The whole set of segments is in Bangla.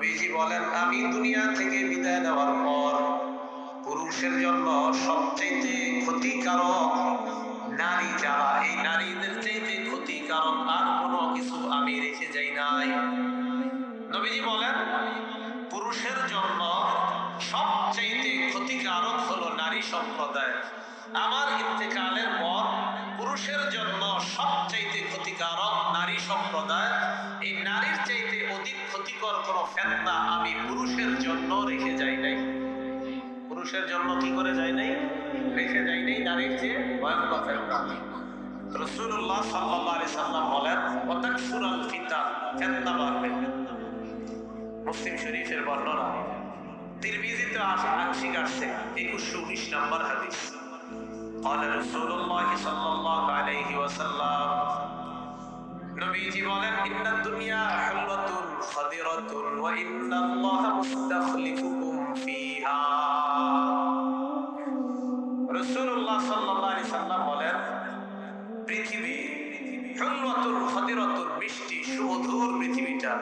নবীজি বলেন, আমি দুনিয়া থেকে বিদায় নেওয়ার পর পুরুষের জন্য সবচেয়ে ক্ষতিকারক নারী যারা, এই নারীদের চাইতে ক্ষতিকারক আর কোনো কিছু আমি রেখে যাই নাই। নবীজি বলেন, পুরুষের জন্য সবচেয়ে ক্ষতিকারক হলো নারী সম্প্রদায়। আমার ইন্তেকালের পর পুরুষের জন্য সবচেয়ে ক্ষতিকারক নারী সম্প্রদায়। এই নারীর চাইতে অধিক ক্ষতিকর কোন ফিতনা আমি পুরুষের জন্য রেখে যাই নাই। পুরুষের জন্য কি করে যাই নাই? রেখে যাই নাই নারীর চেয়ে ভয়ঙ্কর ফিতনা। রাসূলুল্লাহ সাল্লাল্লাহু আলাইহি সাল্লাম বলেন, ওয়াতাকসুরাল ফিতান, ফিতনা বাড়বে। মুসলিম শরীফের বর্ণনা, তিরমিজিতে আংশিক আসছে 2119 নম্বর হাদিস। قال رسول الله صلى الله عليه وسلم, নবীজি বলেন, ইন্নাদ দুনিয়া হুলওয়াতুন খাদিরাতুন ওয়া ইন্নাল্লাহা মুস্তাখলিফুকুম ফিহা। রাসূলুল্লাহ সাল্লাল্লাহু আলাইহি সাল্লাম বলেন, পৃথিবী হুলওয়াতুন খাদিরাতুন, মিষ্টি সুমধুর পৃথিবীটা।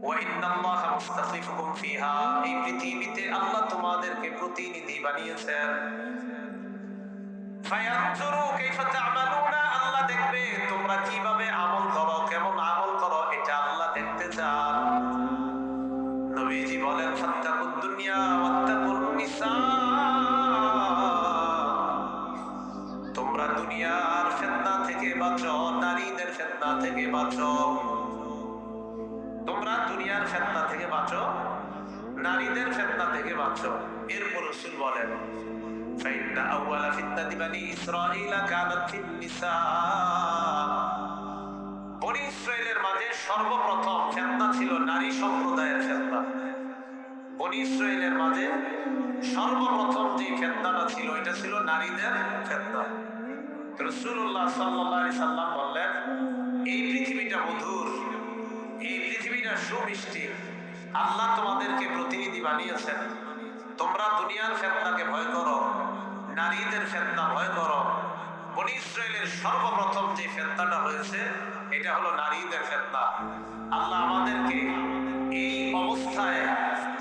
ওয়া ইন্নাল্লাহা মুস্তাখলিফুকুম ফিহা, এই পৃথিবীতে আল্লাহ তোমাদেরকে প্রতিনিধি বানিয়েছেন। ফায়ানজুরু কাইফা তা'মালুনা, আল্লাহ দেখবে তোমরা কিভাবে আমল করো, কেমন আমল করো, এটা আল্লাহ দেখতে চান। নবীজি বলেন, ফাত্তাকুদ দুনিয়া ওয়াত্তাকুন নিসা, তোমরা দুনিয়ার ফিতনা থেকে বাঁচো, নারীদের ফিতনা থেকে বাঁচো। তোমরা দুনিয়ার ফিতনা থেকে বাঁচো, নারীদের ফিতনা থেকে বাঁচো। এরপর রাসূল বলেন, ফাইন্না আউয়ালা ফিতনাতি বানি ইসরাঈলা কানাত ফিন নিসা, বনি ইসরাঈলের মাঝে সর্বপ্রথম ফিতনা ছিল নারী সম্প্রদায়ের ফিতনা। বনি ইসরাঈলের মাঝে সর্বপ্রথম যে ফিতনাটা ছিল, এটা ছিল নারীদের ফিতনা। রাসূলুল্লাহ সাল্লাল্লাহু আলাইহি সাল্লাম বললেন, এই পৃথিবীটা মধুর, এই পৃথিবীটা সুমিষ্টি, আল্লাহ তোমাদেরকে প্রতিনিধি বানিয়েছেন। তোমরা দুনিয়ার ফিতনাকে ভয় করো, নারীদের ফিতনা ভয় করো। বনি ইসরাঈলের সর্বপ্রথম যে ফিতনাটা হয়েছে, এটা হলো নারীদের ফিতনা। আল্লাহ আমাদেরকে এই অবস্থায়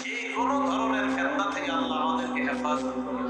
যে কোনো ধরনের ফিতনা থেকে আল্লাহ আমাদেরকে হেফাজত করুন।